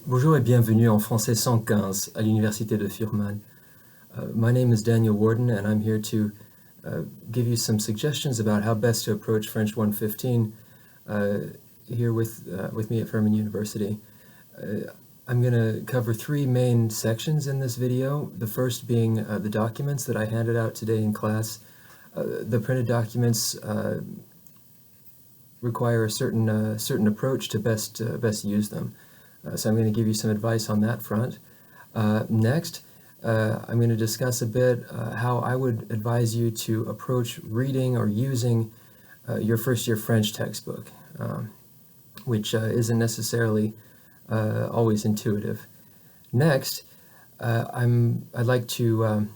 Bonjour et bienvenue en français 115 à l'Université de Furman. My name is Daniel Warden and I'm here to give you some suggestions about how best to approach French 115 here with me at Furman University. I'm going to cover three main sections in this video, the first being the documents that I handed out today in class. The printed documents require a certain approach to best use them. So I'm going to give you some advice on that front. Next, I'm going to discuss a bit how I would advise you to approach reading or using your first year French textbook, which isn't necessarily always intuitive. Next, I'd like to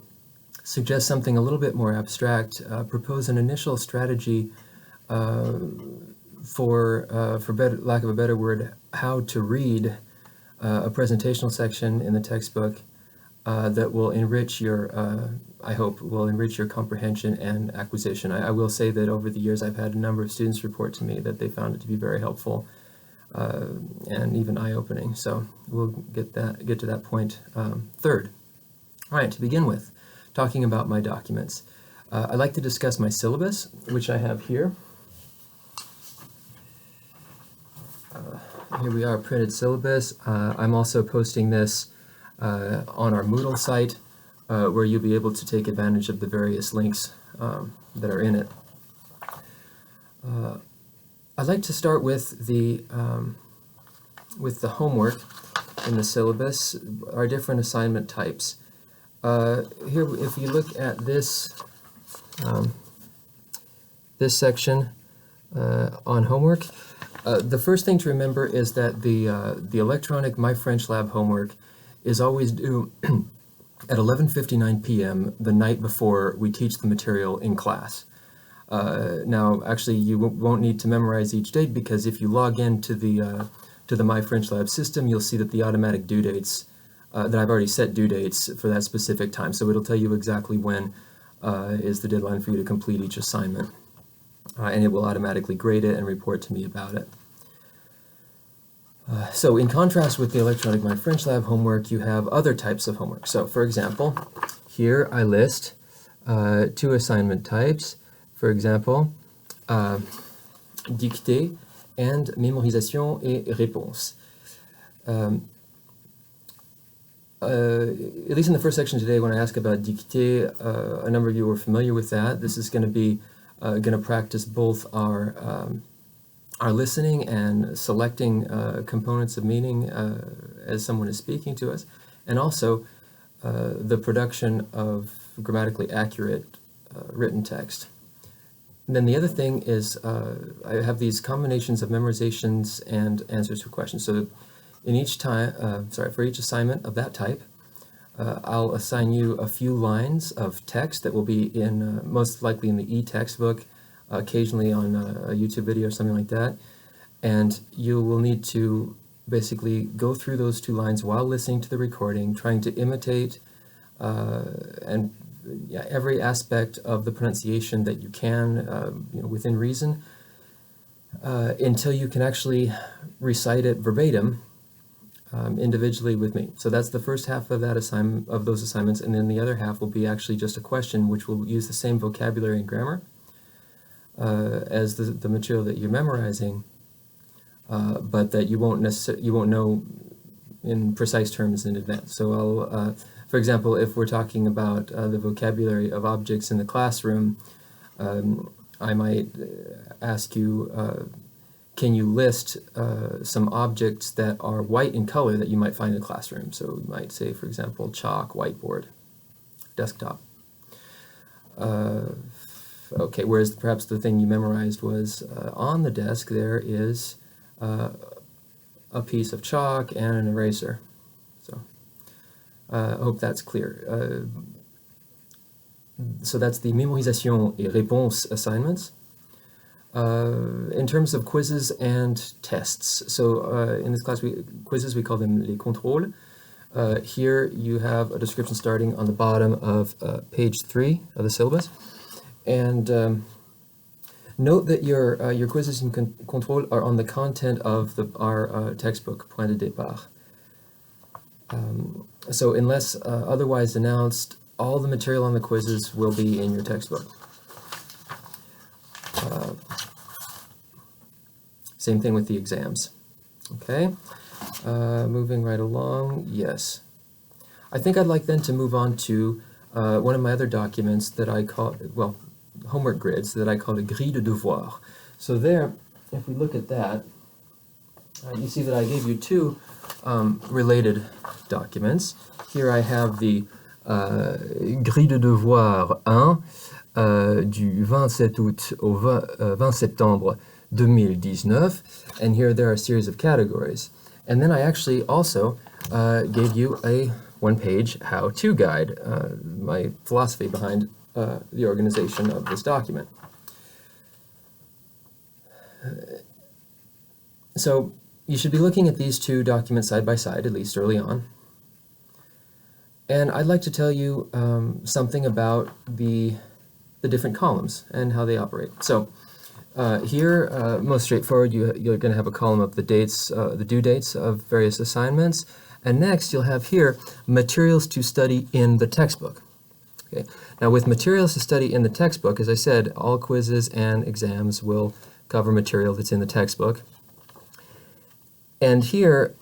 suggest something a little bit more abstract, propose an initial strategy for lack of a better word, how to read a presentational section in the textbook that will enrich your, I hope, will enrich your comprehension and acquisition. I will say that over the years I've had a number of students report to me that they found it to be very helpful and even eye-opening. So we'll get to that point third. All right, to begin with, talking about my documents. I'd like to discuss my syllabus, which I have here. Here we are, printed syllabus. I'm also posting this on our Moodle site, where you'll be able to take advantage of the various links that are in it. I'd like to start with the homework in the syllabus, our different assignment types. Here, if you look at this this section on homework, the first thing to remember is that the electronic MyFrenchLab homework is always due at 11:59 p.m. the night before we teach the material in class. Now, actually, you won't need to memorize each date, because if you log into the MyFrenchLab system, you'll see that the automatic due dates, that I've already set due dates for that specific time. So it'll tell you exactly when is the deadline for you to complete each assignment. And it will automatically grade it and report to me about it. So in contrast with the electronic MyFrenchLab homework, you have other types of homework. So for example, here I list two assignment types. For example, dictée and mémorisation et réponse. At least in the first section today, when I ask about dictée, a number of you were familiar with that. This is going to be going to practice both our listening and selecting components of meaning as someone is speaking to us, and also the production of grammatically accurate written text. And then the other thing is I have these combinations of memorizations and answers to questions. So in each time, for each assignment of that type, I'll assign you a few lines of text that will be in, most likely in the e-textbook, occasionally on a YouTube video or something like that. And you will need to basically go through those two lines while listening to the recording, trying to imitate every aspect of the pronunciation that you can, within reason, until you can actually recite it verbatim individually with me. So that's the first half of those assignments, and then the other half will be actually just a question, which will use the same vocabulary and grammar as the material that you're memorizing, but that you won't know in precise terms in advance. So I'll, for example, if we're talking about the vocabulary of objects in the classroom, I might ask you, can you list some objects that are white in color that you might find in a classroom? So you might say, for example, chalk, whiteboard, desktop. Okay, whereas perhaps the thing you memorized was on the desk there is a piece of chalk and an eraser. So I hope that's clear. So that's the mémorisation et réponse assignments. In terms of quizzes and tests, so in this class, quizzes, we call them les contrôles. Here you have a description starting on the bottom of page 3 of the syllabus. And note that your quizzes and contrôles are on the content of our textbook, Point de Départ. So unless otherwise announced, all the material on the quizzes will be in your textbook. Same thing with the exams. Okay, moving right along, yes. I think I'd like then to move on to one of my other documents that I call, well, homework grids that I call a grille de devoir. So there, if we look at that, you see that I gave you two related documents. Here I have the grille de devoir 1 du 27 août au 20 septembre 2019, and here there are a series of categories. And then I actually also gave you a one-page how-to guide, my philosophy behind the organization of this document. So you should be looking at these two documents side by side, at least early on. And I'd like to tell you something about the different columns and how they operate. So here, most straightforward, you're going to have a column of the dates, the due dates of various assignments. And next, you'll have here materials to study in the textbook. Okay. Now, with materials to study in the textbook, as I said, all quizzes and exams will cover material that's in the textbook. And here,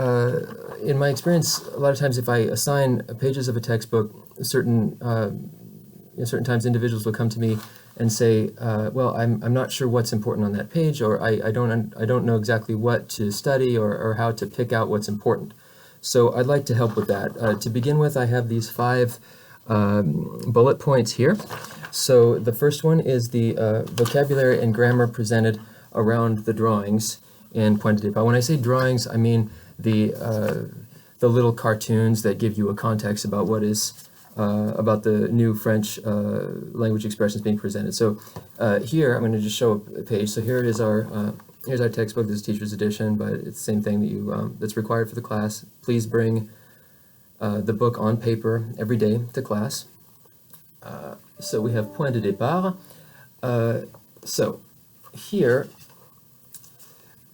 in my experience, a lot of times if I assign pages of a textbook, certain times individuals will come to me and say, well, I'm not sure what's important on that page, or I don't know exactly what to study or how to pick out what's important. So I'd like to help with that. To begin with, I have these 5 bullet points here. So the first one is the vocabulary and grammar presented around the drawings in Point de Départ. When I say drawings, I mean the little cartoons that give you a context about what is about the new French language expressions being presented. So here I'm going to just show a page. So here it is here's our textbook. This is teacher's edition, but it's the same thing that you that's required for the class. Please bring the book on paper every day to class. So we have Point de Départ. So here,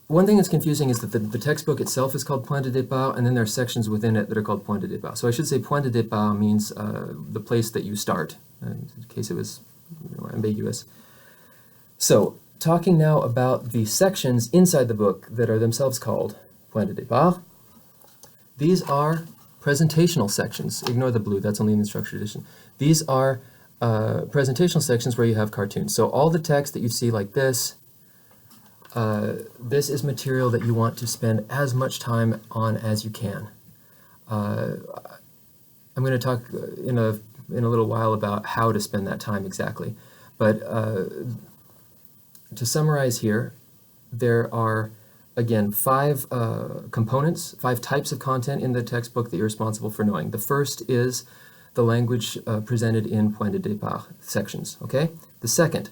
one thing that's confusing is that the textbook itself is called Point de Départ, and then there are sections within it that are called Point de Départ. So I should say Point de Départ means the place that you start, in case it was ambiguous. So talking now about the sections inside the book that are themselves called Point de Départ, these are presentational sections. Ignore the blue, that's only in the instructor edition. These are presentational sections where you have cartoons. So all the text that you see like this, this is material that you want to spend as much time on as you can. I'm going to talk in a little while about how to spend that time exactly. But to summarize here, there are, again, 5 components, 5 types of content in the textbook that you're responsible for knowing. The first is the language presented in Point de Départ sections, okay? The second,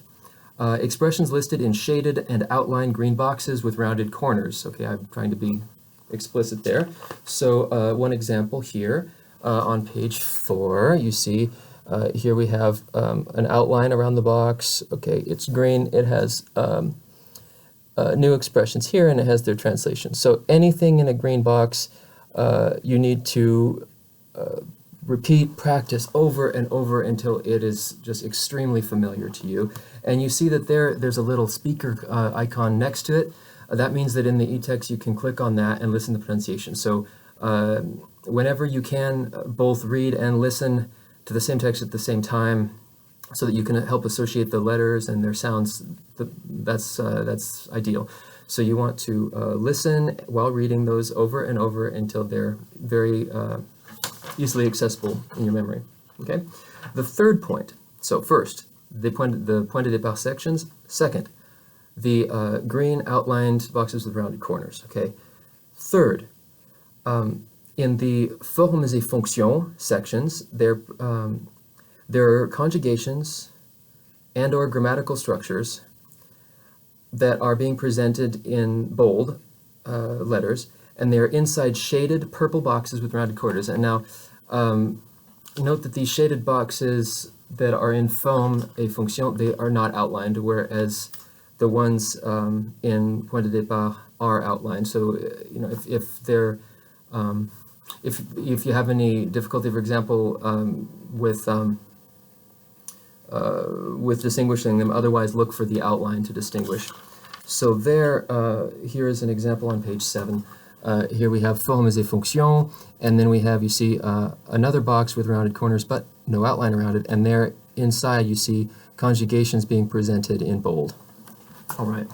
expressions listed in shaded and outlined green boxes with rounded corners. Okay, I'm trying to be explicit there. So one example here on page 4, you see here we have an outline around the box. Okay, it's green. It has new expressions here, and it has their translation. So anything in a green box, you need to repeat, practice over and over until it is just extremely familiar to you. And you see that there's a little speaker icon next to it. That means that in the e-text you can click on that and listen to pronunciation. So whenever you can, both read and listen to the same text at the same time so that you can help associate the letters and their sounds, that's ideal. So you want to listen while reading those over and over until they're very easily accessible in your memory. Okay. The third point. So first, the Point de Départ sections. Second, the green outlined boxes with rounded corners. Okay. Third, in the formes et fonctions sections, there are conjugations and or grammatical structures that are being presented in bold letters, and they're inside shaded purple boxes with rounded corners. And now, note that these shaded boxes that are in forme et fonction, they are not outlined, whereas the ones in Point de Départ are outlined. So, if they're if you have any difficulty, for example, with distinguishing them, otherwise look for the outline to distinguish. So there, here is an example on page 7. Here we have formes et fonctions, and then we have, you see, another box with rounded corners, but no outline around it, and there inside you see conjugations being presented in bold. All right.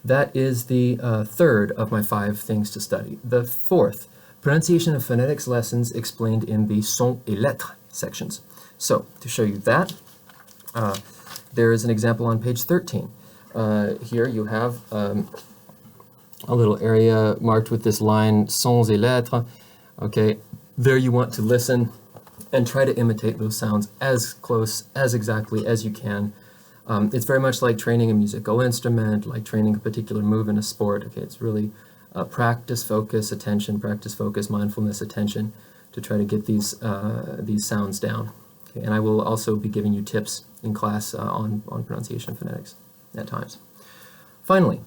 That is the third of my 5 things to study. The fourth, pronunciation of phonetics lessons explained in the sons et lettres sections. So, to show you that, there is an example on page 13. Here you have a little area marked with this line, sons et lettres. Okay, there you want to listen and try to imitate those sounds as close, as exactly as you can. It's very much like training a musical instrument, like training a particular move in a sport. Okay, it's really practice, focus, attention, practice, focus, mindfulness, attention, to try to get these sounds down. Okay, and I will also be giving you tips in class on pronunciation phonetics at times. Finally,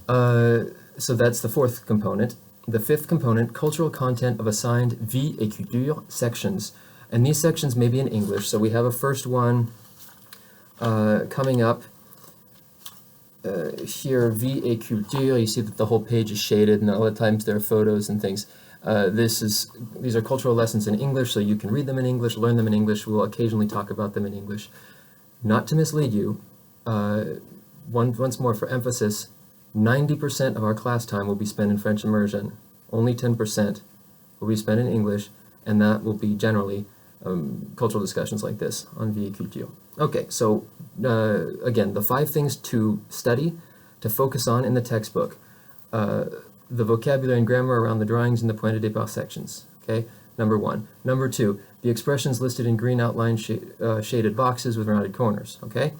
so that's the fourth component. The fifth component, cultural content of assigned vie et culture sections. And these sections may be in English. So we have a first one coming up here, vie et culture. You see that the whole page is shaded, and a lot of times there are photos and things. These are cultural lessons in English, so you can read them in English, learn them in English. We'll occasionally talk about them in English. Not to mislead you, once more for emphasis, 90% of our class time will be spent in French immersion. Only 10% will be spent in English, and that will be generally cultural discussions like this on vie et culture. Okay, so again, the 5 things to study, to focus on in the textbook. The vocabulary and grammar around the drawings and the point de départ sections. Okay, number 1. Number 2, the expressions listed in green outline shaded boxes with rounded corners. Okay.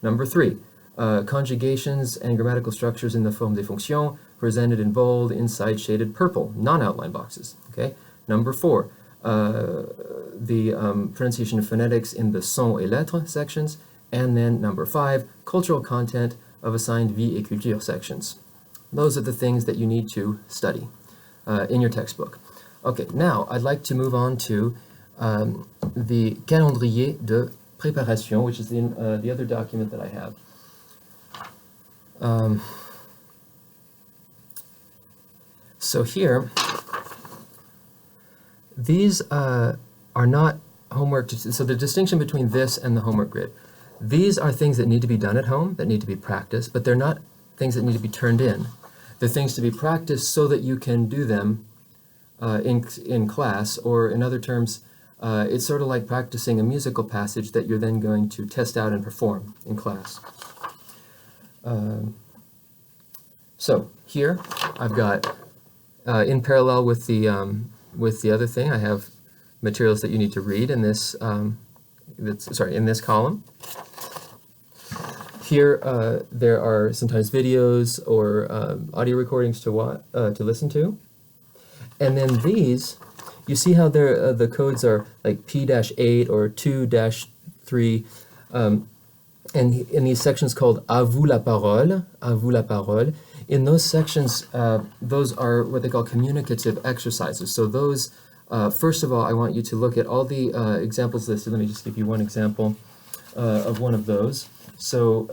Number 3, conjugations and grammatical structures in the formes et fonctions presented in bold inside shaded purple non-outline boxes. Okay. Number 4, the pronunciation of phonetics in the sons et lettres sections, and then number 5, cultural content of assigned vie et culture sections. Those are the things that you need to study in your textbook. Okay, now I'd like to move on to the calendrier de préparation, which is the other document that I have. So here, these are not homework. So the distinction between this and the homework grid, these are things that need to be done at home, that need to be practiced, but they're not things that need to be turned in. They're things to be practiced so that you can do them in class, or in other terms, it's sort of like practicing a musical passage that you're then going to test out and perform in class. So here I've got, in parallel with the other thing, I have materials that you need to read in this, in this column. Here, there are sometimes videos or audio recordings to listen to. And then these, you see how the codes are like P-8 or 2-3, and in these sections called À vous la parole, À vous la parole. In those sections, those are what they call communicative exercises. So those, first of all, I want you to look at all the examples listed. Let me just give you one example of one of those. So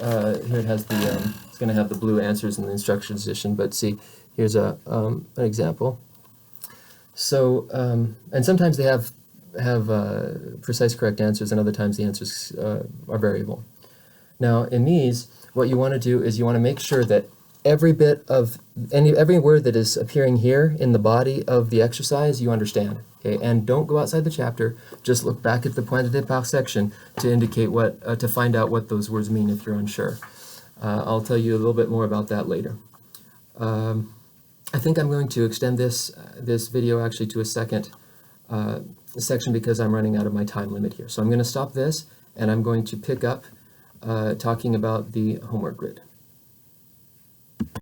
here it has it's going to have the blue answers in the instructions edition, but see, here's an example. So, and sometimes they have precise correct answers, and other times the answers are variable. Now, in these, what you want to do is you want to make sure that every word that is appearing here in the body of the exercise, you understand. Okay, and don't go outside the chapter. Just look back at the point de départ section to indicate to find out what those words mean if you're unsure. I'll tell you a little bit more about that later. I think I'm going to extend this video actually to a second section because I'm running out of my time limit here. So I'm going to stop this, and I'm going to pick up talking about the homework grid.